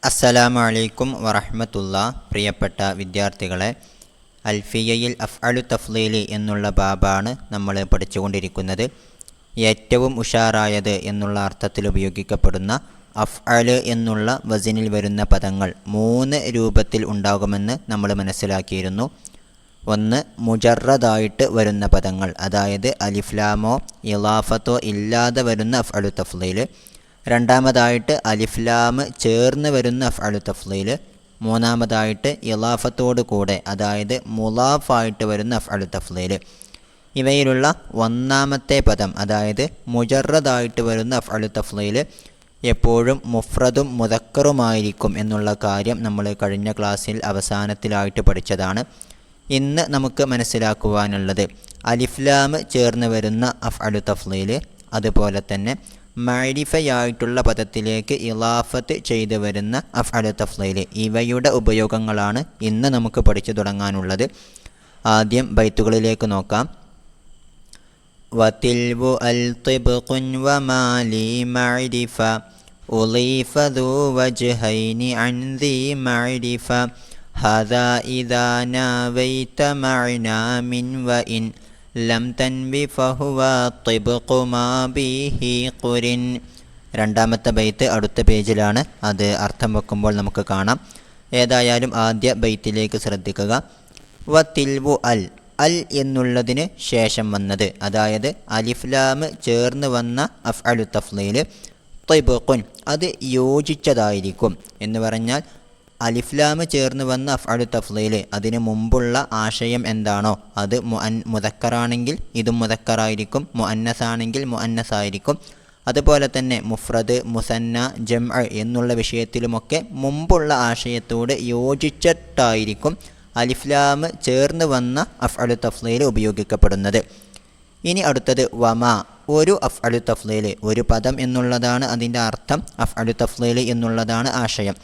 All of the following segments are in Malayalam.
അസ്സലാമു അലൈക്കും വറഹ്മത്തുള്ളാ. പ്രിയപ്പെട്ട വിദ്യാർത്ഥികളെ, അൽഫിയയിൽ അഫ്അലു തഫ്ളീലി എന്നുള്ള ബാബാണ് നമ്മൾ പഠിച്ചുകൊണ്ടിരിക്കുന്നത്. ഏറ്റവും ഉഷാറായത് എന്നുള്ള അർത്ഥത്തിൽ ഉപയോഗിക്കപ്പെടുന്ന അഫ്അല് എന്നുള്ള വസിനിൽ വരുന്ന പദങ്ങൾ 3 രൂപത്തിൽ ഉണ്ടാകുമെന്ന് നമ്മൾ മനസ്സിലാക്കിയിരുന്നു. ഒന്ന്, മുജറദായിട്ട് വരുന്ന പദങ്ങൾ, അതായത് അലിഫ്ലാമോ ഇളാഫത്തോ ഇല്ലാതെ വരുന്ന അഫ്അലു തഫ്ളീൽ. രണ്ടാമതായിട്ട് അലിഫ്ലാം ചേർന്ന് വരുന്ന അഫ്അലു തഫ്ളീൽ. മൂന്നാമതായിട്ട് ഇളാഫത്തോട് കൂടെ, അതായത് മുളാഫായിട്ട് വരുന്ന അഫ്അലു തഫ്ളീൽ. ഇവയിലുള്ള ഒന്നാമത്തെ പദം, അതായത് മുജറദായിട്ട് വരുന്ന അഫ്അലു തഫ്ളീൽ എപ്പോഴും മുഫ്രദും മുദക്കറുമായിരിക്കും എന്നുള്ള കാര്യം നമ്മൾ കഴിഞ്ഞ ക്ലാസ്സിൽ അവസാനത്തിലായിട്ട് പഠിച്ചതാണ്. ഇന്ന് നമുക്ക് മനസ്സിലാക്കുവാനുള്ളത് അലിഫ്ലാം ചേർന്ന് വരുന്ന അഫ്അലു തഫ്ളീൽ, അതുപോലെ തന്നെ മഅരിഫയായിട്ടുള്ള പദത്തിലേക്ക് ഇളാഫത്ത് ചെയ്തു വരുന്ന അഫ്അലു തഫ്ളീൽ. ഇവയുടെ ഉപയോഗങ്ങളാണ് ഇന്ന് നമുക്ക് പഠിച്ചു തുടങ്ങാനുള്ളത്. ആദ്യം ബൈത്തുകളിലേക്ക് നോക്കാം. വതിൽവു അൽ തിബ്ഖുൻ വമാലി മഅരിഫ ഉളീഫ ദു വജ്ഹൈനി അൻ ദി മഅരിഫ ഹദാ ഇദാ നവൈത മഅനാ മിൻ വഇൻ ലം തൻവി ഫഹുവ തിബ്ഖു മാ ബിഹി ഖുരിൻ. രണ്ടാമത്തെ ബൈത്ത് അടുത്ത പേജിലാണ്, അത് അർത്ഥം വെക്കുമ്പോൾ നമുക്ക് കാണാം. ഏതായാലും ആദ്യ ബൈത്തിലേക്ക് ശ്രദ്ധിക്കുക. വതിൽവു അൽ, അൽ എന്നുള്ളതിന് ശേഷം വന്നത്, അതായത് അലിഫ്ലാം ചേർന്ന് വന്ന അഫ്അലു തഫ്ളീൽ തിബ്ഖുൻ, അത് യോജിച്ചതായിരിക്കും എന്ന് പറഞ്ഞാൽ അലിഫ്ലാം ചേർന്ന് വന്ന അഫ്അലു തഫ്ളീൽ അതിന് മുമ്പുള്ള ആശയം എന്താണോ അത് മുദക്കറാണെങ്കിൽ ഇതും മുദക്കറായിരിക്കും, മുഅന്നസാണെങ്കിൽ മുഅന്നസായിരിക്കും. അതുപോലെ തന്നെ മുഫ്രദ്, മുസന്ന, ജംഅ് എന്നുള്ള വിഷയത്തിലുമൊക്കെ മുമ്പുള്ള ആശയത്തോട് യോജിച്ചിട്ടായിരിക്കും അലിഫ്ലാം ചേർന്ന് വന്ന അഫ്അലു തഫ്ളീൽ ഉപയോഗിക്കപ്പെടുന്നത്. ഇനി അടുത്തത് വമാ, ഒരു അഫ്അലു തഫ്ളീൽ, ഒരു പദം എന്നുള്ളതാണ് അതിൻ്റെ അർത്ഥം. അഫ്അലു തഫ്ളീൽ എന്നുള്ളതാണ് ആശയം.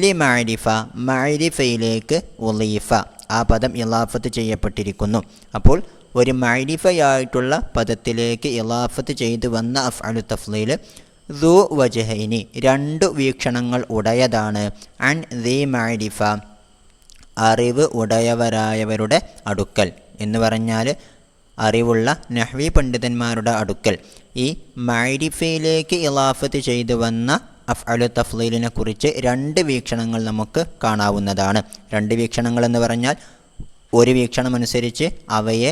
ലി മഅരിഫ, മഅരിഫയിലേക്ക് ഉളീഫ, ആ പദം ഇളാഫത്ത് ചെയ്യപ്പെട്ടിരിക്കുന്നു. അപ്പോൾ ഒരു മഅരിഫയായിട്ടുള്ള പദത്തിലേക്ക് ഇളാഫത്ത് ചെയ്തു വന്ന അഫ്അലു തഫ്ളീൽ ദു വജ്ഹൈനി, 2 വീക്ഷണങ്ങൾ ഉടയതാണ്. അൻ ദി മഅരിഫ, അറിവ് ഉടയവരായവരുടെ അടുക്കൽ എന്ന് പറഞ്ഞാൽ അറിവുള്ള നഹ്വി പണ്ഡിതന്മാരുടെ അടുക്കൽ. ഈ മഅരിഫയിലേക്ക് ഇളാഫത്ത് ചെയ്തു വന്ന അഫ്അലു തഫ്ളീലിനെ കുറിച്ച് 2 വീക്ഷണങ്ങൾ നമുക്ക് കാണാവുന്നതാണ്. 2 വീക്ഷണങ്ങൾ എന്ന് പറഞ്ഞാൽ ഒരു വീക്ഷണമനുസരിച്ച് അവയെ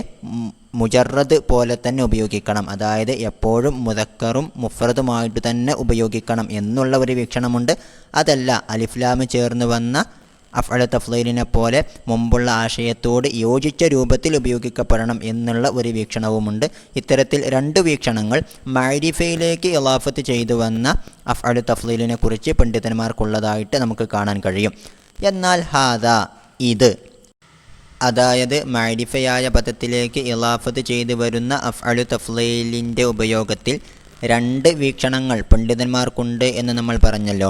മുജറദ് പോലെ തന്നെ ഉപയോഗിക്കണം, അതായത് എപ്പോഴും മുദക്കറും മുഫ്രദുമായിട്ട് തന്നെ ഉപയോഗിക്കണം എന്നുള്ള ഒരു വീക്ഷണമുണ്ട്. അതല്ല, അലിഫ്ലാം ചേർന്ന് വന്ന അഫ്അലു തഫ്ളീലിനെ പോലെ മുമ്പുള്ള ആശയത്തോട് യോജിച്ച രൂപത്തിൽ ഉപയോഗിക്കപ്പെടണം എന്നുള്ള ഒരു വീക്ഷണവുമുണ്ട്. ഇത്തരത്തിൽ 2 വീക്ഷണങ്ങൾ മഅരിഫയിലേക്ക് ഇളാഫത്ത് ചെയ്തു വന്ന അഫ്അലു തഫ്ളീലിനെ കുറിച്ച് പണ്ഡിതന്മാർക്കുള്ളതായിട്ട് നമുക്ക് കാണാൻ കഴിയും. എന്നാൽ ഹാദാ, ഇത്, അതായത് മഅരിഫയായ പദത്തിലേക്ക് ഇളാഫത്ത് ചെയ്തു വരുന്ന അഫ്അലു തഫ്ളീലിൻ്റെ ഉപയോഗത്തിൽ 2 വീക്ഷണങ്ങൾ പണ്ഡിതന്മാർക്കുണ്ട് എന്ന് നമ്മൾ പറഞ്ഞല്ലോ.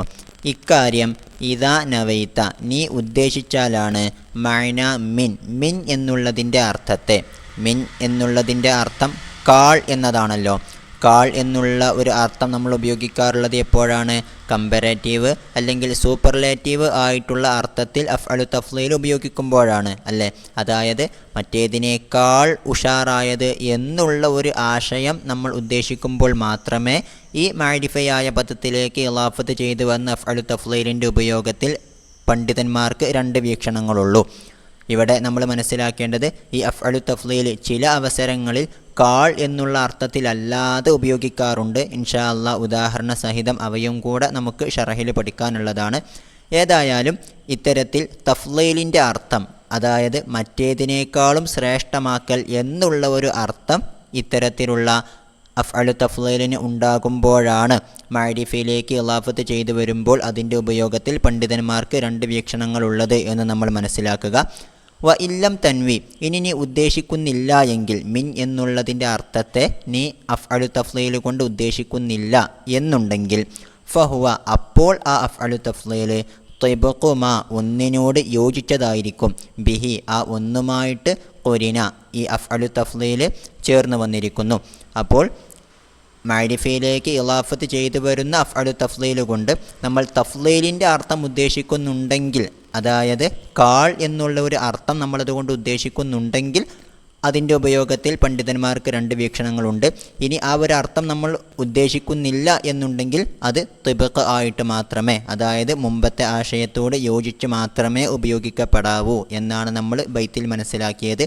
ഇക്കാര്യം ഇദാ നവൈത, നീ ഉദ്ദേശിച്ചാലാണ്, മഅന മിൻ, മിൻ എന്നുള്ളതിൻ്റെ അർത്ഥത്തെ, മിൻ എന്നുള്ളതിൻ്റെ അർത്ഥം കാൾ എന്നതാണല്ലോ. കാൾ എന്നുള്ള ഒരു അർത്ഥം നമ്മൾ ഉപയോഗിക്കാറുള്ളത് എപ്പോഴാണ്? കമ്പരാറ്റീവ് അല്ലെങ്കിൽ സൂപ്പർലേറ്റീവ് ആയിട്ടുള്ള അർത്ഥത്തിൽ അഫ്അലു തഫ്ളീൽ ഉപയോഗിക്കുമ്പോഴാണ്, അല്ലേ? അതായത് മറ്റേതിനേക്കാൾ ഉഷാറായത് എന്നുള്ള ഒരു ആശയം നമ്മൾ ഉദ്ദേശിക്കുമ്പോൾ മാത്രമേ ഈ മഅരിഫയായ പദത്തിലേക്ക് ഇളാഫത്ത് ചെയ്തു വന്ന അഫ്അലു തഫ്ളീലിൻ്റെ ഉപയോഗത്തിൽ പണ്ഡിതന്മാർക്ക് 2 വീക്ഷണങ്ങളുള്ളൂ. ഇവിടെ നമ്മൾ മനസ്സിലാക്കേണ്ടത് ഈ അഫ്അലു തഫ്ളീൽ ചില അവസരങ്ങളിൽ കാൾ എന്നുള്ള അർത്ഥത്തിലല്ലാതെ ഉപയോഗിക്കാറുണ്ട്. ഇൻഷാ അല്ലാഹ് ഉദാഹരണ സഹിതം അവയും കൂടെ നമുക്ക് ഷറഹിൽ പഠിക്കാനുള്ളതാണ്. ഏതായാലും ഇത്തരത്തിൽ തഫ്ളീലിൻ്റെ അർത്ഥം, അതായത് മറ്റേതിനേക്കാളും ശ്രേഷ്ഠമാക്കൽ എന്നുള്ള ഒരു അർത്ഥം ഇത്തരത്തിലുള്ള അഫ്അലു തഫ്ളീലിന് ഉണ്ടാകുമ്പോഴാണ് മഅരിഫയിലേക്ക് ഇളാഫത്ത് ചെയ്തു വരുമ്പോൾ അതിൻ്റെ ഉപയോഗത്തിൽ പണ്ഡിതന്മാർക്ക് 2 വീക്ഷണങ്ങളുള്ളത് എന്ന് നമ്മൾ മനസ്സിലാക്കുക. വ ഇല്ലം തൻവി, ഇനി നീ ഉദ്ദേശിക്കുന്നില്ല എങ്കിൽ, മിൻ എന്നുള്ളതിൻ്റെ അർത്ഥത്തെ നീ അഫ്അലു തഫ്ളീൽ കൊണ്ട് ഉദ്ദേശിക്കുന്നില്ല എന്നുണ്ടെങ്കിൽ, ഫഹുവ, അപ്പോൾ ആ അഫ്അലു തഫ്ളീൽ തിബ്ഖു മാ, ഒന്നിനോട് യോജിച്ചതായിരിക്കും, ബിഹി, ആ ഒന്നുമായിട്ട് ഖുരിന, ഈ അഫ്അലു തഫ്ളീൽ ചേർന്ന് വന്നിരിക്കുന്നു. അപ്പോൾ മഅരിഫയിലേക്ക് ഇളാഫത്ത് ചെയ്തു വരുന്ന അഫ്അലു തഫ്ളീൽ കൊണ്ട് നമ്മൾ തഫ്ളീലിൻ്റെ അർത്ഥം ഉദ്ദേശിക്കുന്നുണ്ടെങ്കിൽ, അതായത് കാൾ എന്നുള്ള ഒരു അർത്ഥം നമ്മളതുകൊണ്ട് ഉദ്ദേശിക്കുന്നുണ്ടെങ്കിൽ അതിൻ്റെ ഉപയോഗത്തിൽ പണ്ഡിതന്മാർക്ക് രണ്ട് വീക്ഷണങ്ങളുണ്ട്. ഇനി ആ ഒരു അർത്ഥം നമ്മൾ ഉദ്ദേശിക്കുന്നില്ല എന്നുണ്ടെങ്കിൽ അത് തിബഖ് ആയിട്ട് മാത്രമേ, അതായത് മുമ്പത്തെ ആശയത്തോട് യോജിച്ച് മാത്രമേ ഉപയോഗിക്കപ്പെടാവൂ എന്നാണ് നമ്മൾ ബൈത്തിൽ മനസ്സിലാക്കിയത്.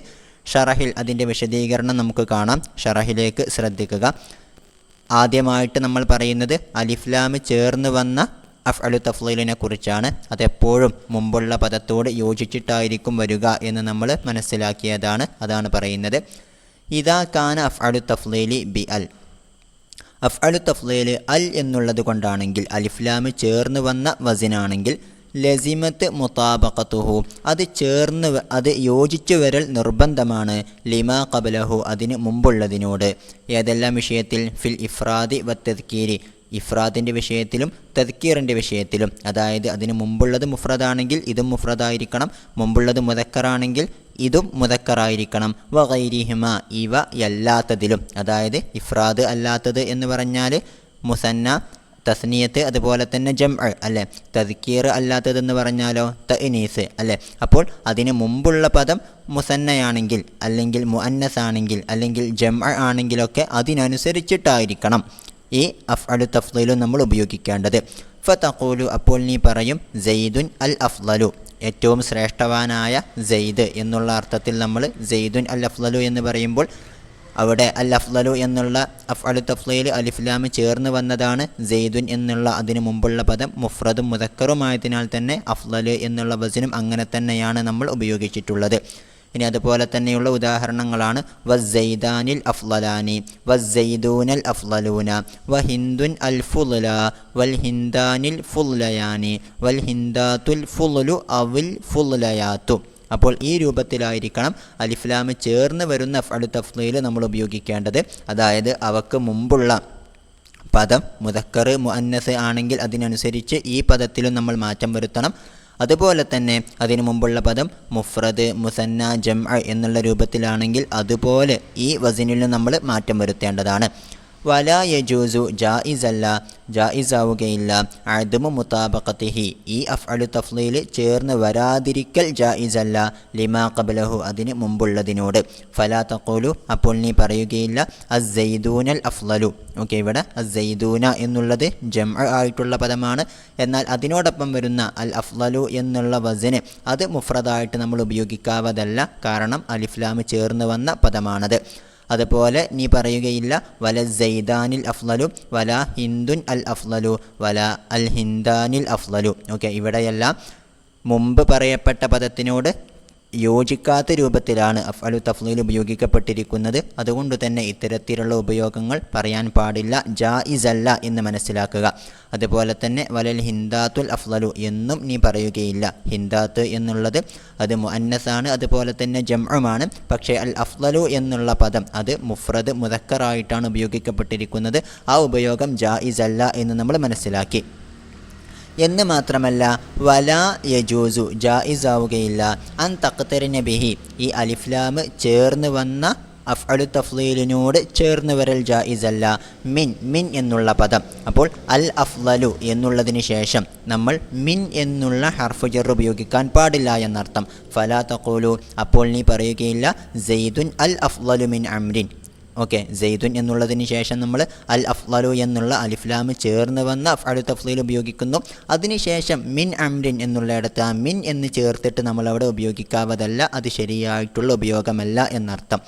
ഷറഹിൽ അതിൻ്റെ വിശദീകരണം നമുക്ക് കാണാം. ഷറഹിലേക്ക് ശ്രദ്ധിക്കുക. ആദ്യമായിട്ട് നമ്മൾ പറയുന്നത് അലിഫ്ലാം ചേർന്ന് വന്ന അഫ്അലു തഫ്ളീലിനെ കുറിച്ചാണ്. അതെപ്പോഴും മുമ്പുള്ള പദത്തോട് യോജിച്ചിട്ടായിരിക്കും വരിക എന്ന് നമ്മൾ മനസ്സിലാക്കിയതാണ്. അതാണ് പറയുന്നത്, ഇദാ കാന അഫ്അലു തഫ്ളീലി ബി അൽ. അഫ്അലു തഫ്ളീൽ അൽ എന്നുള്ളത് കൊണ്ടാണെങ്കിൽ, അലിഫ്ലാം ചേർന്ന് വന്ന വസിനാണെങ്കിൽ, ലസിമത്ത് മുതാബഖത്തുഹു, അത് യോജിച്ചു വരൽ നിർബന്ധമാണ്, ലിമാ ഖബലഹു, അതിന് മുമ്പുള്ളതിനോട്. ഏതെല്ലാം വിഷയത്തിൽ? ഫിൽ ഇഫ്രാദി വ തദ്കീരി, ഇഫ്രാദിൻ്റെ വിഷയത്തിലും തദ്കീറിൻ്റെ വിഷയത്തിലും. അതായത് അതിന് മുമ്പുള്ളത് മുഫ്രദാണെങ്കിൽ ഇതും മുഫ്രദായിരിക്കണം, മുമ്പുള്ളത് മുദക്കറാണെങ്കിൽ ഇതും മുദക്കറായിരിക്കണം. വഗൈരിഹിമ, ഇവ അല്ലാത്തതിലും. അതായത് ഇഫ്രാദ് അല്ലാത്തത് എന്ന് പറഞ്ഞാൽ മുസന്ന, തസ്നിയത്ത്, അതുപോലെ തന്നെ ജംഅ് അല്ലേ. തദ്കീർ അല്ലാത്തതെന്ന് പറഞ്ഞാലോ തഅനീസ് അല്ലേ. അപ്പോൾ അതിന് മുമ്പുള്ള പദം മുസന്നയാണെങ്കിൽ, അല്ലെങ്കിൽ മുഅന്നസ് ആണെങ്കിൽ, അല്ലെങ്കിൽ ജംഅ് ആണെങ്കിലൊക്കെ അതിനനുസരിച്ചിട്ടായിരിക്കണം ഈ അഫ്അലു തഫ്ളീലും നമ്മൾ ഉപയോഗിക്കേണ്ടത്. ഫതഖൂലു, അപ്പോൾ നീ പറയും, സെയ്ദുൻ അൽ അഫ്ളലു, ഏറ്റവും ശ്രേഷ്ഠവാനായ സെയ്ദ് എന്നുള്ള അർത്ഥത്തിൽ നമ്മൾ സെയ്ദുൻ അൽ അഫ്ളലു എന്ന് പറയുമ്പോൾ അവിടെ അൽ അഫ്ളലു എന്നുള്ള അഫ്അലു തഫ്ളീൽ അലിഫ്ലാം ചേർന്ന് വന്നതാണ്. സെയ്ദുൻ എന്നുള്ള അതിന് മുമ്പുള്ള പദം മുഫ്രദും മുദക്കറുമായതിനാൽ തന്നെ അഫ്ളൽ എന്നുള്ള വസനും അങ്ങനെ തന്നെയാണ് നമ്മൾ ഉപയോഗിച്ചിട്ടുള്ളത്. ഇനി അതുപോലെ തന്നെയുള്ള ഉദാഹരണങ്ങളാണ് വസ്സൈദാനിൽ അഫ്ളലാനി, വസ്സൈദൂനൽ അഫ്ളലൂന, വഹിന്ദുൻ അൽ ഫുളല, വൽ ഹിന്ദാനിൽ ഫുളലയാനി, വൽ ഹിന്ദാത്തുൽ ഫുളലു അവിൽ ഫുളലയാത്തു. അപ്പോൾ ഈ രൂപത്തിലായിരിക്കണം അലിഫ്ലാം ചേർന്ന് വരുന്ന അഫ്അലു തഫ്ളീൽ നമ്മൾ ഉപയോഗിക്കേണ്ടത്. അതായത് അവക്ക് മുമ്പുള്ള പദം മുദക്കർ മുഅന്നസ് ആണെങ്കിൽ അതിനനുസരിച്ച് ഈ പദത്തിലും നമ്മൾ മാറ്റം വരുത്തണം. അതുപോലെ തന്നെ അതിനു മുമ്പുള്ള പദം മുഫ്രദ്, മുസന്ന, ജംഅ് എന്നുള്ള രൂപത്തിലാണെങ്കിൽ അതുപോലെ ഈ വസിനിലും നമ്മൾ മാറ്റം വരുത്തേണ്ടതാണ്. വലാ യജൂസു, ജായിസല്ല, ജായിസാവുകയില്ല, അദ്മു മുതാബഖത്തിഹി, ഈ അഫ്അലു തഫ്ളീൽ ചേർന്ന് വരാതിരിക്കൽ ജായിസല്ല, ലിമാ ഖബലഹു, അതിന് മുമ്പുള്ളതിനോട്. ഫലാ തഖൂലു, അപ്പോൾ നീ പറയുകയില്ല അസ്സൈദൂനൽ അഫ്ളലു. ഓക്കെ, ഇവിടെ അസ്സൈദൂന എന്നുള്ളത് ജംഅ് ആയിട്ടുള്ള പദമാണ്. എന്നാൽ അതിനോടൊപ്പം വരുന്ന അൽ അഫ്ളലു എന്നുള്ള വസന് അത് മുഫ്രദായിട്ട് നമ്മൾ ഉപയോഗിക്കാവതല്ല, കാരണം അലിഫ്ലാം ചേർന്ന് വന്ന പദമാണത്. അതുപോലെ നീ പറയുകയില്ല വല സെയ്ദാനിൽ അഫ്ളലു, വല ഹിന്ദുൻ അൽ അഫ്ളലു, വല അൽ ഹിന്ദാനിൽ അഫ്ളലു. ഓക്കെ, ഇവിടെയെല്ലാം മുമ്പ് പറയപ്പെട്ട പദത്തിനോട് യോജിക്കാത്ത രൂപത്തിലാണ് അഫ്അലു തഫ്ളീൽ ഉപയോഗിക്കപ്പെട്ടിരിക്കുന്നത്. അതുകൊണ്ട് തന്നെ ഇത്തരത്തിലുള്ള ഉപയോഗങ്ങൾ പറയാൻ പാടില്ല, ജായിസല്ല എന്ന് മനസ്സിലാക്കുക. അതുപോലെ തന്നെ വലൽ ഹിന്ദാത്തുൽ അഫ്ളലു എന്നും നീ പറയുകയില്ല. ഹിന്ദാത്ത് എന്നുള്ളത് അത് മുഅന്നസാണ്, അതുപോലെ തന്നെ ജംഅുമാണ്. പക്ഷേ അൽ അഫ്ളലു എന്നുള്ള പദം അത് മുഫ്രദ് മുദക്കറായിട്ടാണ് ഉപയോഗിക്കപ്പെട്ടിരിക്കുന്നത്. ആ ഉപയോഗം ജായിസല്ല എന്ന് നമ്മൾ മനസ്സിലാക്കി. എന്ന് മാത്രമല്ല വലാ യജൂസു, ജായിസാവുകയില്ല, അൻ തഖ്തരിന ബിഹി, ഈ അലിഫ്ലാം ചേർന്ന് വന്ന അഫ്അലു തഫ്ളീലിനോട് ചേർന്ന് വരൽ ജായിസല്ല, മിൻ എന്നുള്ള പദം. അപ്പോൾ അൽ അഫ്ളലു എന്നുള്ളതിന് ശേഷം നമ്മൾ മിൻ എന്നുള്ള ഹർഫ് ജർ ഉപയോഗിക്കാൻ പാടില്ല എന്നർത്ഥം. ഫലാ തഖൂലു, അപ്പോൾ നീ പറയുകയില്ല സെയ്ദുൻ അൽ അഫ്ളലു മിൻ അംരിൻ. ഓക്കെ, സെയ്ദുൻ എന്നുള്ളതിന് ശേഷം നമ്മൾ അൽ അഫ്ളലു എന്നുള്ള അലിഫ്ലാം ചേർന്ന് വന്ന അഫ്അലു തഫ്ളീൽ ഉപയോഗിക്കുന്നു. അതിനുശേഷം മിൻ അംരിൻ എന്നുള്ളിടത്ത് ആ മിൻ എന്ന് ചേർത്തിട്ട് നമ്മളവിടെ ഉപയോഗിക്കാവതല്ല, അത് ശരിയായിട്ടുള്ള ഉപയോഗമല്ല എന്നർത്ഥം.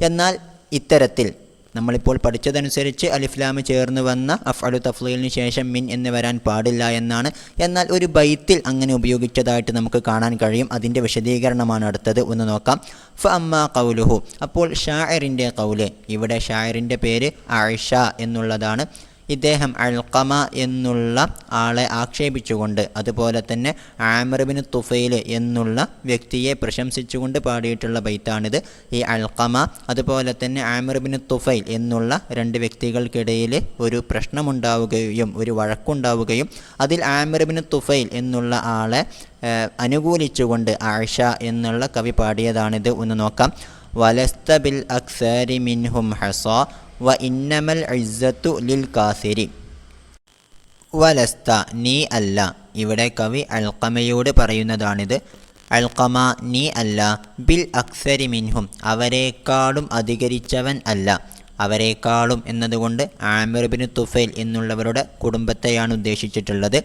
എന്നാൽ ഇത്തരത്തിൽ നമ്മളിപ്പോൾ പഠിച്ചതനുസരിച്ച് അലിഫ്ലാം ചേർന്ന് വന്ന അഫ്അലു തഫ്ളീലിന് ശേഷം മിൻ എന്ന് വരാൻ പാടില്ല എന്നാണ്. എന്നാൽ ഒരു ബൈത്തിൽ അങ്ങനെ ഉപയോഗിച്ചതായിട്ട് നമുക്ക് കാണാൻ കഴിയും. അതിൻ്റെ വിശദീകരണമാണ് അടുത്തത്, ഒന്ന് നോക്കാം. ഫഅമ്മാ ഖൗലുഹു, അപ്പോൾ ഷാഇറിൻ്റെ ഖൗല്, ഇവിടെ ഷാഇറിൻ്റെ പേര് ആയിഷ എന്നുള്ളതാണ്. ഇദ്ദേഹം അൽഖമ എന്നുള്ള ആളെ ആക്ഷേപിച്ചുകൊണ്ട്, അതുപോലെ തന്നെ ആമിർ ബിൻ തുഫൈൽ എന്നുള്ള വ്യക്തിയെ പ്രശംസിച്ചുകൊണ്ട് പാടിയിട്ടുള്ള ബൈത്താണിത്. ഈ അൽഖമ അതുപോലെ തന്നെ ആമിർ ബിൻ തുഫൈൽ എന്നുള്ള രണ്ട് വ്യക്തികൾക്കിടയിൽ ഒരു പ്രശ്നമുണ്ടാവുകയും ഒരു വഴക്കുണ്ടാവുകയും അതിൽ ആമിർ ബിൻ തുഫൈൽ എന്നുള്ള ആളെ അനുകൂലിച്ചുകൊണ്ട് ആയിഷ എന്നുള്ള കവി പാടിയതാണിത്. ഒന്ന് നോക്കാം. വലസ്ത ബിൽ അക്സരി മിൻഹും ഹസ വ ഇന്നമൽ ഇസ്സത്തു ലിൽ കാസിരി. വലസ്ത നീ അല്ല. ഇവിടെ കവി അൽഖമയോട് പറയുന്നതാണിത്. അൽഖമ നീ അല്ല, ബിൽ അക്സരി മിൻഹും അവരെക്കാളും അധികരിച്ചവൻ അല്ല. അവരെക്കാളും എന്നതുകൊണ്ട് ആമിർ ബിൻ തുഫൈൽ എന്നുള്ളവരുടെ കുടുംബത്തെയാണ് ഉദ്ദേശിച്ചിട്ടുള്ളത്.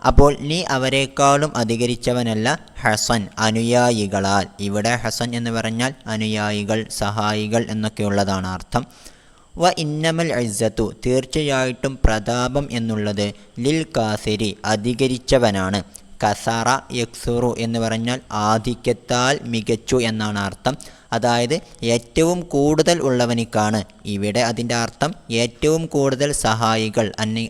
അപ്പോൾ നീ അവരെക്കാളും അധികരിച്ചവനല്ല ഹസൻ അനുയായികളാൽ. ഇവിടെ ഹസൻ എന്ന് പറഞ്ഞാൽ അനുയായികൾ, സഹായികൾ എന്നൊക്കെയുള്ളതാണ് അർത്ഥം. വ ഇന്നമൽ ഇസ്സത്തു തീർച്ചയായിട്ടും പ്രതാപം എന്നുള്ളത് ലിൽ കാസിരി അധികരിച്ചവനാണ്. കസറ യക്സുറു എന്ന് പറഞ്ഞാൽ ആധിക്യത്താൽ മികച്ചു എന്നാണ് അർത്ഥം. അതായത് ഏറ്റവും കൂടുതൽ ഉള്ളവനിക്കാണ്. ഇവിടെ അതിൻ്റെ അർത്ഥം ഏറ്റവും കൂടുതൽ സഹായികൾ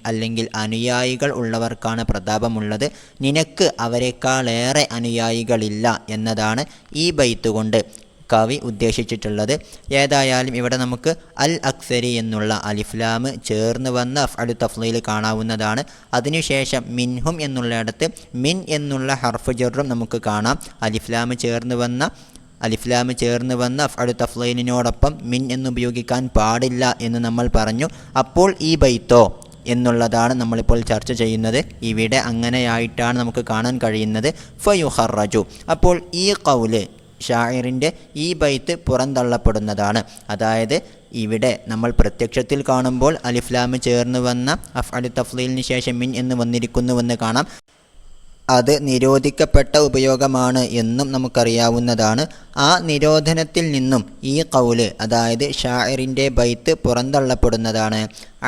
അല്ലെങ്കിൽ അനുയായികൾ ഉള്ളവർക്കാണ് പ്രതാപമുള്ളത്. നിനക്ക് അവരെക്കാളേറെ അനുയായികളില്ല എന്നതാണ് ഈ ബൈത്ത് കൊണ്ട് കവി ഉദ്ദേശിച്ചിട്ടുള്ളത്. ഏതായാലും ഇവിടെ നമുക്ക് അൽ അക്സരി എന്നുള്ള അലിഫ്ലാം ചേർന്ന് വന്ന അഫ്അലു തഫ്ളീൽ കാണാവുന്നതാണ്. അതിനുശേഷം മിൻഹും എന്നുള്ളിടത്ത് മിൻ എന്നുള്ള ഹർഫ് ജറും നമുക്ക് കാണാം. അലിഫ്ലാം ചേർന്ന് വന്ന അഫ്അലു തഫ്ളീലിനോടൊപ്പം മിൻ എന്നുപയോഗിക്കാൻ പാടില്ല എന്ന് നമ്മൾ പറഞ്ഞു. അപ്പോൾ ഈ ബൈത്തോ എന്നുള്ളതാണ് നമ്മളിപ്പോൾ ചർച്ച ചെയ്യുന്നത്. ഇവിടെ അങ്ങനെയായിട്ടാണ് നമുക്ക് കാണാൻ കഴിയുന്നത്. ഫയുഖറജു അപ്പോൾ ഈ ഖൗല് ഷാഇറിൻ്റെ ഈ ബൈത്ത് പുറന്തള്ളപ്പെടുന്നതാണ്. അതായത് ഇവിടെ നമ്മൾ പ്രത്യക്ഷത്തിൽ കാണുമ്പോൾ അലിഫ്ലാം ചേർന്ന് വന്ന അഫ്അലു തഫ്ളീലിന് ശേഷം മിൻ എന്ന് വന്നിരിക്കുന്നുവെന്ന് കാണാം. അത് നിരോധിക്കപ്പെട്ട ഉപയോഗമാണ് എന്നും നമുക്കറിയാവുന്നതാണ്. ആ നിരോധനത്തിൽ നിന്നും ഈ ഖൗല് അതായത് ഷാഇറിൻ്റെ ബൈത്ത് പുറന്തള്ളപ്പെടുന്നതാണ്.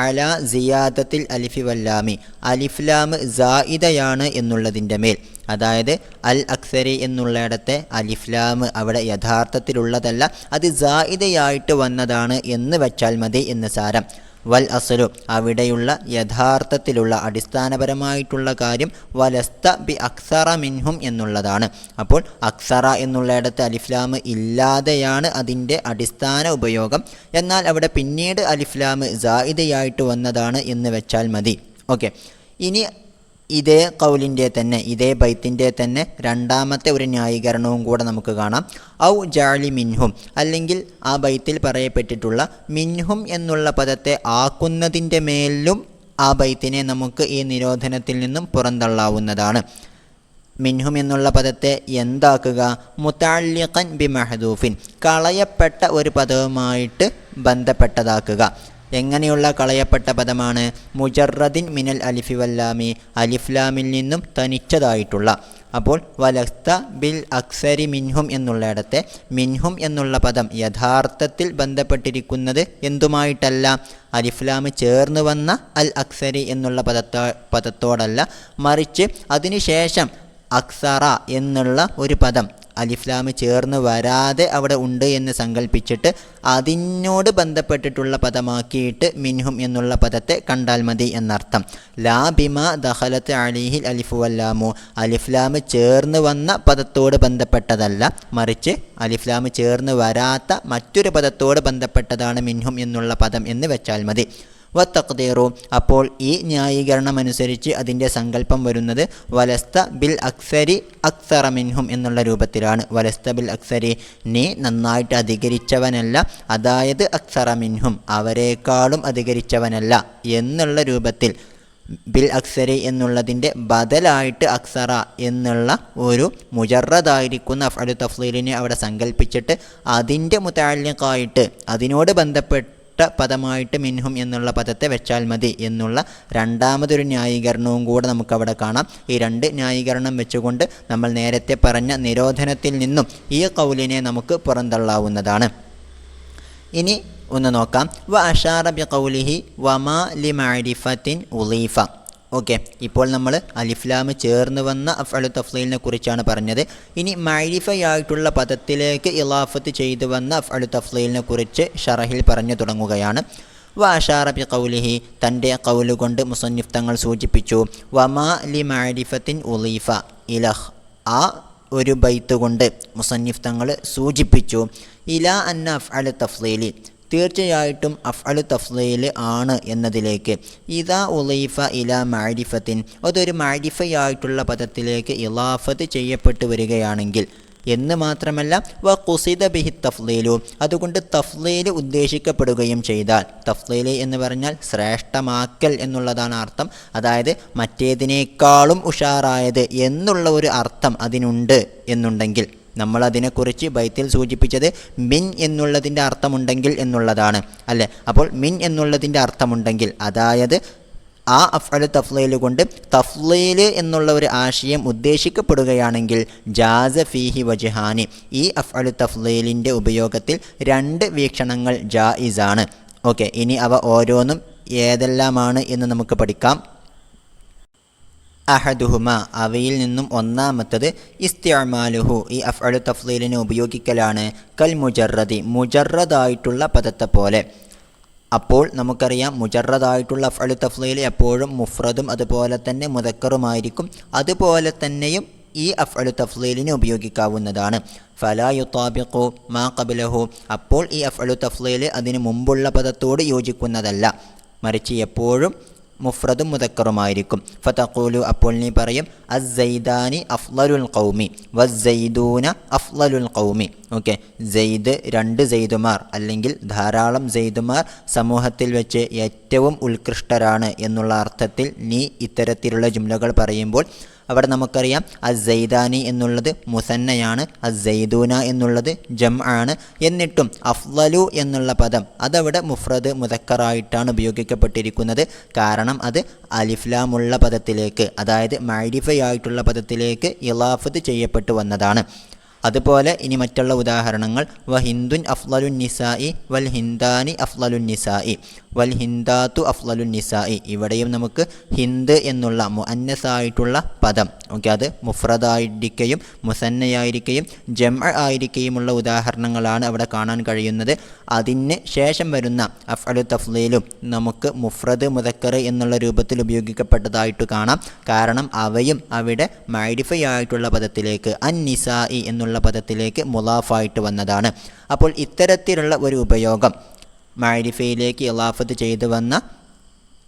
അല സിയാദത്തിൽ അലിഫി വല്ലാമി അലിഫ്ലാം സായിദയാണ് എന്നുള്ളതിൻ്റെ മേൽ. അതായത് അൽ അക്സരി എന്നുള്ളിടത്തെ അലിഫ്ലാം അവിടെ യഥാർത്ഥത്തിലുള്ളതല്ല, അത് സായിദയായിട്ട് വന്നതാണ് എന്ന് വച്ചാൽ മതി എന്ന് സാരം. വൽ അസ്ലു അവിടെയുള്ള യഥാർത്ഥത്തിലുള്ള അടിസ്ഥാനപരമായിട്ടുള്ള കാര്യം വലസ്ത ബി അക്സറ മിൻഹും എന്നുള്ളതാണ്. അപ്പോൾ അക്സറ എന്നുള്ളിടത്ത് അലിഫ്ലാം ഇല്ലാതെയാണ് അതിൻ്റെ അടിസ്ഥാന ഉപയോഗം. എന്നാൽ അവിടെ പിന്നീട് അലിഫ്ലാം സായിദയായിട്ട് വന്നതാണ് എന്ന് വെച്ചാൽ മതി. ഓക്കെ, ഇനി ഇതേ ഖൗലിൻ്റെ തന്നെ ഇതേ ബൈത്തിൻ്റെ തന്നെ രണ്ടാമത്തെ ഒരു ന്യായീകരണവും കൂടെ നമുക്ക് കാണാം. ഔ ജഅലി മിൻഹും അല്ലെങ്കിൽ ആ ബൈത്തിൽ പറയപ്പെട്ടിട്ടുള്ള മിൻഹും എന്നുള്ള പദത്തെ ആക്കുന്നതിൻ്റെ മേലും ആ ബൈത്തിനെ നമുക്ക് ഈ നിരോധനത്തിൽ നിന്നും പുറന്തള്ളാവുന്നതാണ്. മിൻഹും എന്നുള്ള പദത്തെ എന്താക്കുക? മുതഅല്ലിഖൻ ബി മഹദൂഫിൻ കളയപ്പെട്ട ഒരു പദവുമായിട്ട് ബന്ധപ്പെട്ടതാക്കുക. എങ്ങനെയുള്ള കളയപ്പെട്ട പദമാണ്? മുജറദിൻ മിനൽ അലിഫി വല്ലാമി അലിഫ്ലാമിൽ നിന്നും തനിച്ചതായിട്ടുള്ള. അപ്പോൾ വലസ്ത ബിൽ അക്സരി മിൻഹും എന്നുള്ളിടത്തെ മിൻഹും എന്നുള്ള പദം യഥാർത്ഥത്തിൽ ബന്ധപ്പെട്ടിരിക്കുന്നത് എന്തുമായിട്ടല്ല? അലിഫ്ലാം ചേർന്ന് വന്ന അൽ അക്സരി എന്നുള്ള പദത്തോടല്ല, മറിച്ച് അതിനുശേഷം അക്സറ എന്നുള്ള ഒരു പദം അലിഫ്ലാം ചേർന്ന് വരാതെ അവിടെ ഉണ്ട് എന്ന് സങ്കല്പിച്ചിട്ട് അതിനോട് ബന്ധപ്പെട്ടിട്ടുള്ള പദമാക്കിയിട്ട് മിൻഹും എന്നുള്ള പദത്തെ കണ്ടാൽ മതി എന്നർത്ഥം. ലാ ബിമ ദഖലത്ത് അലിഹിൽ അലിഫു വല്ലാമു അലിഫ്ലാം ചേർന്ന് വന്ന പദത്തോട് ബന്ധപ്പെട്ടതല്ല, മറിച്ച് അലിഫ്ലാം ചേർന്ന് വരാത്ത മറ്റൊരു പദത്തോട് ബന്ധപ്പെട്ടതാണ് മിൻഹും എന്നുള്ള പദം എന്ന് വെച്ചാൽ മതി. വത്തഖ്ദീറു അപ്പോൾ ഈ ന്യായീകരണം അനുസരിച്ച് അതിൻ്റെ സങ്കല്പം വരുന്നത് വലസ്ത ബിൽ അക്സരി അക്സറ മിൻഹും എന്നുള്ള രൂപത്തിലാണ്. വലസ്ത ബിൽ അക്സരി നീ നന്നായിട്ട് അധികരിച്ചവനല്ല, അതായത് അക്സറ മിൻഹും അവരെക്കാളും അധികരിച്ചവനല്ല എന്നുള്ള രൂപത്തിൽ ബിൽ അക്സരി എന്നുള്ളതിൻ്റെ ബദലായിട്ട് അക്സറ എന്നുള്ള ഒരു മുജറദായിരിക്കുന്ന അഫ്അലു തഫ്ളീലിനെ അവിടെ സങ്കല്പിച്ചിട്ട് അതിൻ്റെ മുതഅല്ലിഖായിട്ട് അതിനോട് ബന്ധപ്പെട്ട് പദമായിട്ട് മിൻഹും എന്നുള്ള പദത്തെ വെച്ചാൽ മതി എന്നുള്ള രണ്ടാമതൊരു ന്യായീകരണവും കൂടെ നമുക്കവിടെ കാണാം. ഈ രണ്ട് ന്യായീകരണം വെച്ചുകൊണ്ട് നമ്മൾ നേരത്തെ പറഞ്ഞ നിരോധനത്തിൽ നിന്നും ഈ ഖൗലിനെ നമുക്ക് പുറന്തള്ളാവുന്നതാണ്. ഇനി ഒന്ന് നോക്കാം. വ അഷാറ ബി ഖൗലിഹി വമാ ലി മഅരിഫത്തിൻ ഉളീഫ. ഓക്കെ, ഇപ്പോൾ നമ്മൾ അലിഫ്ലാം ചേർന്ന് വന്ന അഫ്അലു തഫ്ളീലിനെ കുറിച്ചാണ് പറഞ്ഞത്. ഇനി മഅരിഫയായിട്ടുള്ള പദത്തിലേക്ക് ഇളാഫത്ത് ചെയ്തു വന്ന അഫ്അലു തഫ്ളീലിനെ കുറിച്ച് ഷറഹിൽ പറഞ്ഞു തുടങ്ങുകയാണ്. വ അഷാറ ബി ഖൗലിഹി തൻ്റെ ഖൗല് കൊണ്ട് മുസന്നിഫ് തങ്ങൾ സൂചിപ്പിച്ചു. വമാ ലി മഅരിഫത്തിൻ ഉളീഫ ഇലഹ് ആ ഒരു ബൈത്ത് കൊണ്ട് മുസന്നിഫ് തങ്ങൾ സൂചിപ്പിച്ചു ഇലാ അന്ന അഫ്അലു തഫ്ളീലി തീർച്ചയായിട്ടും അഫ്അലു തഫ്ളീൽ ആണ് എന്നതിലേക്ക്. ഇദാ ഉളീഫ ഇലാ മഅരിഫത്തിൻ അതൊരു മഅരിഫയായിട്ടുള്ള പദത്തിലേക്ക് ഇളാഫത്ത് ചെയ്യപ്പെട്ടു വരികയാണെങ്കിൽ എന്ന് മാത്രമല്ല വഖുസിദ ബിഹി തഫ്ളീലു, അതുകൊണ്ട് തഫ്ളീൽ ഉദ്ദേശിക്കപ്പെടുകയും ചെയ്താൽ, തഫ്ളീൽ എന്ന് പറഞ്ഞാൽ ശ്രേഷ്ഠമാക്കൽ എന്നുള്ളതാണ് അർത്ഥം. അതായത് മറ്റേതിനേക്കാളും ഉഷാറായത് എന്നുള്ള ഒരു അർത്ഥം അതിനുണ്ട് എന്നുണ്ടെങ്കിൽ, നമ്മൾ അതിനെക്കുറിച്ച് ബൈത്തിൽ സൂചിപ്പിച്ചത് മിൻ എന്നുള്ളതിൻ്റെ അർത്ഥമുണ്ടെങ്കിൽ എന്നുള്ളതാണ് അല്ലേ. അപ്പോൾ മിൻ എന്നുള്ളതിൻ്റെ അർത്ഥമുണ്ടെങ്കിൽ, അതായത് ആ അഫ്അലു തഫ്ളീൽ കൊണ്ട് തഫ്ളീൽ എന്നുള്ള ഒരു ആശയം ഉദ്ദേശിക്കപ്പെടുകയാണെങ്കിൽ ജാസ ഫീഹി വജ്ഹാനി, ഈ അഫ്അലു തഫ്ളീലിൻ്റെ ഉപയോഗത്തിൽ 2 വീക്ഷണങ്ങൾ ജായിസാണ്. ഓക്കെ, ഇനി അവ ഓരോന്നും ഏതെല്ലാമാണ് എന്ന് നമുക്ക് പഠിക്കാം. അഹദുഹുമ, അവയിൽ നിന്നും ഒന്നാമത്തത് ഇസ്തിഅമാലുഹു, ഈ അഫ്അലു തഫ്ളീലിനെ ഉപയോഗിക്കലാണ് കൽ മുജറദി, മുജറദായിട്ടുള്ള പദത്തെ പോലെ. അപ്പോൾ നമുക്കറിയാം മുജറദായിട്ടുള്ള അഫ്അലു തഫ്ളീൽ എപ്പോഴും മുഫ്രദും അതുപോലെ തന്നെ മുദക്കറുമായിരിക്കും. അതുപോലെ തന്നെയും ഈ അഫ്അലു തഫ്ളീലിനെ ഉപയോഗിക്കാവുന്നതാണ്. ഫലാ യുതാബിഖു മാ ഖബ്ലഹു, അപ്പോൾ ഈ അഫ്അലു തഫ്ളീൽ അതിന് മുമ്പുള്ള പദത്തോട് യോജിക്കുന്നതല്ല, മറിച്ച് എപ്പോഴും മുഫ്രദും മുദക്കറുമായിരിക്കും. ഫതഖൂലു, അപ്പോൾ നീ പറയും അസ്സൈദാനി അഫ്ളലുൽ ഖൗമി വസ്സൈദൂന അഫ്ളലുൽ ഖൗമി. ഓക്കെ, സെയ്ദ് 2 സെയ്ദുമാർ അല്ലെങ്കിൽ ധാരാളം സെയ്ദുമാർ സമൂഹത്തിൽ വെച്ച് ഏറ്റവും ഉത്കൃഷ്ടരാണ് എന്നുള്ള അർത്ഥത്തിൽ നീ ഇത്തരത്തിലുള്ള ജുംലകൾ പറയുമ്പോൾ അവിടെ നമുക്കറിയാം അസ്സൈദാനി എന്നുള്ളത് മുസന്നയാണ്, അസ്സൈദൂന എന്നുള്ളത് ജംആണ്. എന്നിട്ടും അഫ്ളലു എന്നുള്ള പദം അതവിടെ മുഫ്രദ് മുദക്കറായിട്ടാണ് ഉപയോഗിക്കപ്പെട്ടിരിക്കുന്നത്. കാരണം അത് അലിഫ്ലാമുള്ള പദത്തിലേക്ക്, അതായത് മഅരിഫയായിട്ടുള്ള പദത്തിലേക്ക് ഇളാഫത്ത് ചെയ്യപ്പെട്ടു വന്നതാണ്. അതുപോലെ ഇനി മറ്റുള്ള ഉദാഹരണങ്ങൾ വഹിന്ദുൻ അഫ്ളലുൻ നിസായി വൽ ഹിന്ദാനി അഫ്ളലുൻ നിസായി വൽ ഹിന്ദാത്തു അഫ്ളലുൻ നിസായി. ഇവിടെയും നമുക്ക് ഹിന്ദ് എന്നുള്ള മുഅന്നസായിട്ടുള്ള പദം, ഓക്കെ, അത് മുഫ്രദായിരിക്കുകയും മുസന്നയായിരിക്കുകയും ജംഅ ആയിരിക്കുകയുമുള്ള ഉദാഹരണങ്ങളാണ് അവിടെ കാണാൻ കഴിയുന്നത്. അതിന് ശേഷം വരുന്ന അഫ്അലു തഫ്ളീലും നമുക്ക് മുഫ്രദ് മുദക്കർ എന്നുള്ള രൂപത്തിൽ ഉപയോഗിക്കപ്പെട്ടതായിട്ട് കാണാം. കാരണം അവയും അവിടെ മഅരിഫയായിട്ടുള്ള പദത്തിലേക്ക് അൻ നിസായി എന്നുള്ള പദത്തിലേക്ക് മുളാഫായിട്ട് വന്നതാണ്. അപ്പോൾ ഇത്തരത്തിലുള്ള ഒരു ഉപയോഗം മഅരിഫയിലേക്ക് ഇളാഫത്ത് ചെയ്തു വന്ന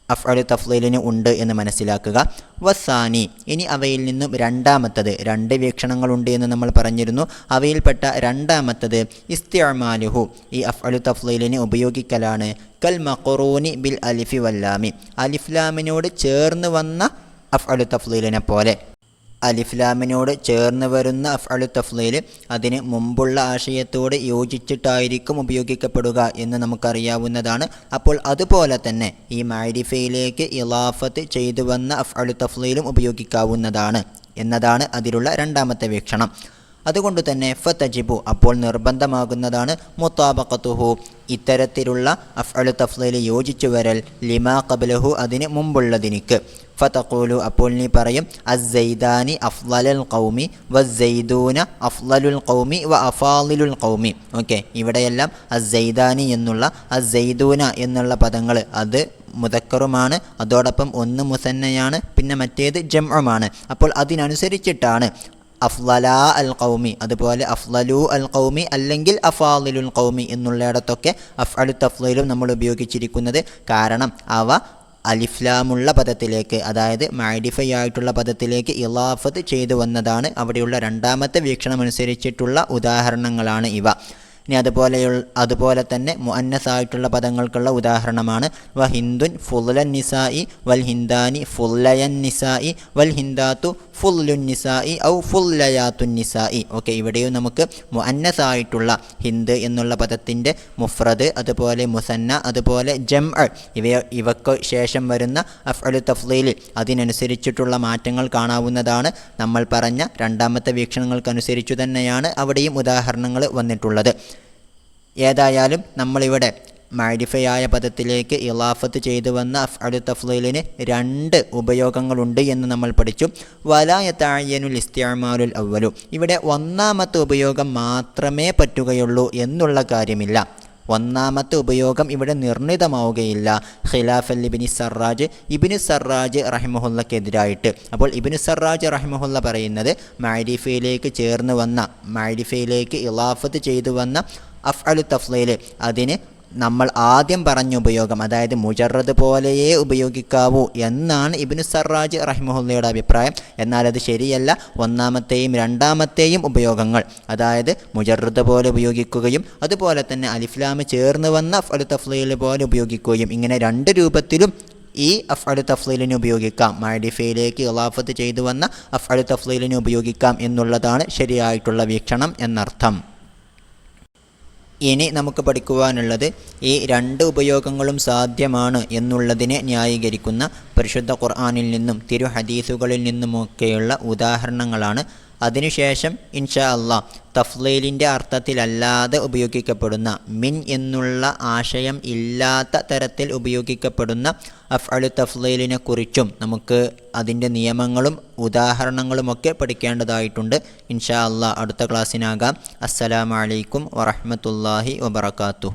അഫ്അലു തഫ്ളീലിന് ഉണ്ട് എന്ന് മനസ്സിലാക്കുക. വസാനി, ഇനി അവയിൽ നിന്നും രണ്ടാമത്തത്, 2 വീക്ഷണങ്ങളുണ്ട് എന്ന് നമ്മൾ പറഞ്ഞിരുന്നു. അവയിൽപ്പെട്ട രണ്ടാമത്തത് ഇസ്തിഅമാലുഹു, ഈ അഫ്അലു തഫ്ളീലിനെ ഉപയോഗിക്കലാണ് കൽ മഖറൂനി ബിൽ അലിഫി വല്ലാമി, അലിഫ്ലാമിനോട് ചേർന്ന് വന്ന അഫ്അലു തഫ്ളീലിനെ പോലെ. അലിഫ്ലാമിനോട് ചേർന്ന് വരുന്ന അഫ്അലു തഫ്ളീൽ അതിന് മുമ്പുള്ള ആശയത്തോട് യോജിച്ചിട്ടായിരിക്കും ഉപയോഗിക്കപ്പെടുക എന്ന് നമുക്കറിയാവുന്നതാണ്. അപ്പോൾ അതുപോലെ തന്നെ ഈ മഅരിഫയിലേക്ക് ഇളാഫത്ത് ചെയ്തു വന്ന അഫ്അലു തഫ്ളീലും ഉപയോഗിക്കാവുന്നതാണ് എന്നതാണ് അതിലുള്ള രണ്ടാമത്തെ വീക്ഷണം. അതുകൊണ്ട് തന്നെ ഫതജിബു, അപ്പോൾ നിർബന്ധമാകുന്നതാണ് മുതാബഖത്തുഹു, ഇത്തരത്തിലുള്ള അഫ്അലു തഫ്ളീൽ യോജിച്ചു വരൽ ലിമാ ഖബ്ലഹു, അതിന് മുമ്പുള്ളതിനിക്ക്. ഫതഖൂലു, അപ്പോൾ നീ പറയും അസ്സൈദാനി അഫ്ളലുൽ ഖൗമി വസ്സൈദൂന അഫ്ളലുൽ ഖൗമി വ അഫാളിലുൽ ഖൗമി. ഓക്കെ, ഇവിടെയെല്ലാം അസ്സൈദാനി എന്നുള്ള അസ്സൈദൂന എന്നുള്ള പദങ്ങൾ അത് മുദക്കറുമാണ്, അതോടൊപ്പം ഒന്ന് മുസന്നയാണ്, പിന്നെ മറ്റേത് ജംഉമാണ്. അപ്പോൾ അതിനനുസരിച്ചിട്ടാണ് അഫ്ളലാ അൽ ഖൗമി, അതുപോലെ അഫ്ളലു അൽ ഖൗമി അല്ലെങ്കിൽ അഫാളിലുൽ ഖൗമി എന്നുള്ളിടത്തൊക്കെ അഫ്അലു തഫ്ളീലും നമ്മൾ ഉപയോഗിച്ചിരിക്കുന്നത്. കാരണം അവ അലിഫ്ലാമുള്ള പദത്തിലേക്ക്, അതായത് മഅരിഫയായിട്ടുള്ള പദത്തിലേക്ക് ഇളാഫത്ത് ചെയ്തു വന്നതാണ്. അവിടെയുള്ള രണ്ടാമത്തെ വീക്ഷണമനുസരിച്ചിട്ടുള്ള ഉദാഹരണങ്ങളാണ് ഇവ. ഇനി അതുപോലെ തന്നെ മുഅന്നസായിട്ടുള്ള പദങ്ങൾക്കുള്ള ഉദാഹരണമാണ് വഹിന്ദുൻ ഫുല്ലൻ നിസായി വൽ ഹിന്ദാനി ഫുല്ലയൻ നിസായി വൽ ഹിന്ദാത്തു ഫുല്ലുൻ നിസായി ഔ ഫുല്ലയാത്തുൻ നിസായി. ഓക്കെ, ഇവിടെയും നമുക്ക് മുഅന്നസായിട്ടുള്ള ഹിന്ദ് എന്നുള്ള പദത്തിൻ്റെ മുഫ്രദ്, അതുപോലെ മുസന്ന, അതുപോലെ ജംഅ, ഇവയ്ക്ക് ശേഷം വരുന്ന അഫ്അലു തഫ്ളീൽ അതിനനുസരിച്ചിട്ടുള്ള മാറ്റങ്ങൾ കാണാവുന്നതാണ്. നമ്മൾ പറഞ്ഞ രണ്ടാമത്തെ വീക്ഷണങ്ങൾക്കനുസരിച്ചു തന്നെയാണ് അവിടെയും ഉദാഹരണങ്ങൾ വന്നിട്ടുള്ളത്. ഏതായാലും നമ്മളിവിടെ മഅരിഫയായ പദത്തിലേക്ക് ഇളാഫത്ത് ചെയ്തു വന്ന അഫ്അലു തഫ്ളീലിന് 2 ഉപയോഗങ്ങളുണ്ട് എന്ന് നമ്മൾ പഠിച്ചു. വലാ യതഅയ്യനുൽ ഇസ്തിഅമാലുൽ അവ്വലു, ഇവിടെ ഒന്നാമത്തെ ഉപയോഗം മാത്രമേ പറ്റുകയുള്ളൂ എന്നുള്ള കാര്യമില്ല. ഒന്നാമത്തെ ഉപയോഗം ഇവിടെ നിർണിതമാവുകയില്ല. ഖിലാഫൽ ഇബ്നു സറാജ് റഹിമഹുല്ലക്കെതിരായിട്ട്. അപ്പോൾ ഇബ്നു സറാജ് റഹിമഹുല്ല പറയുന്നത് മഅരിഫയിലേക്ക് ചേർന്ന് വന്ന, മഅരിഫയിലേക്ക് ഇളാഫത്ത് ചെയ്തു വന്ന അഫ്അലു തഫ്ളീൽ അതിന് നമ്മൾ ആദ്യം പറഞ്ഞ ഉപയോഗം, അതായത് മുജറദ് പോലെയേ ഉപയോഗിക്കാവൂ എന്നാണ് ഇബ്നു സറാജ് റഹിമഹുല്ലയുടെ അഭിപ്രായം. എന്നാൽ അത് ശരിയല്ല. ഒന്നാമത്തെയും രണ്ടാമത്തെയും ഉപയോഗങ്ങൾ, അതായത് മുജറദ് പോലെ ഉപയോഗിക്കുകയും അതുപോലെ തന്നെ അലിഫ്ലാം ചേർന്ന് വന്ന അഫ്അലു തഫ്ളീൽ പോലെ ഉപയോഗിക്കുകയും, ഇങ്ങനെ രണ്ട് രൂപത്തിലും ഈ അഫ്അലു തഫ്ളീലിന് ഉപയോഗിക്കാം. മഅരിഫയിലേക്ക് ഇളാഫത്ത് ചെയ്തു വന്ന അഫ്അലു തഫ്ളീലിന് ഉപയോഗിക്കാം എന്നുള്ളതാണ് ശരിയായിട്ടുള്ള വീക്ഷണം എന്നർത്ഥം. ഇനി നമുക്ക് പഠിക്കുവാനുള്ളത് ഈ രണ്ട് ഉപയോഗങ്ങളും സാധ്യമാണ് എന്നുള്ളതിനെ ന്യായീകരിക്കുന്ന പരിശുദ്ധ ഖുർആനിൽ നിന്നും തിരു ഹദീസുകളിൽ നിന്നുമൊക്കെയുള്ള ഉദാഹരണങ്ങളാണ്. അതിനുശേഷം ഇൻഷാ അല്ലാഹ് തഫ്ളീലിൻ്റെ അർത്ഥത്തിലല്ലാതെ ഉപയോഗിക്കപ്പെടുന്ന, മിൻ എന്നുള്ള ആശയം ഇല്ലാത്ത തരത്തിൽ ഉപയോഗിക്കപ്പെടുന്ന അഫ്അലു തഫ്ളീലിനെ കുറിച്ചും നമുക്ക് അതിൻ്റെ നിയമങ്ങളും ഉദാഹരണങ്ങളുമൊക്കെ പഠിക്കേണ്ടതായിട്ടുണ്ട്. ഇൻഷാ അല്ലാഹ് അടുത്ത ക്ലാസ്സിനാകാം. അസ്സലാമു അലൈക്കും വറഹ്മത്തുള്ളാഹി വബറകാതുഹു.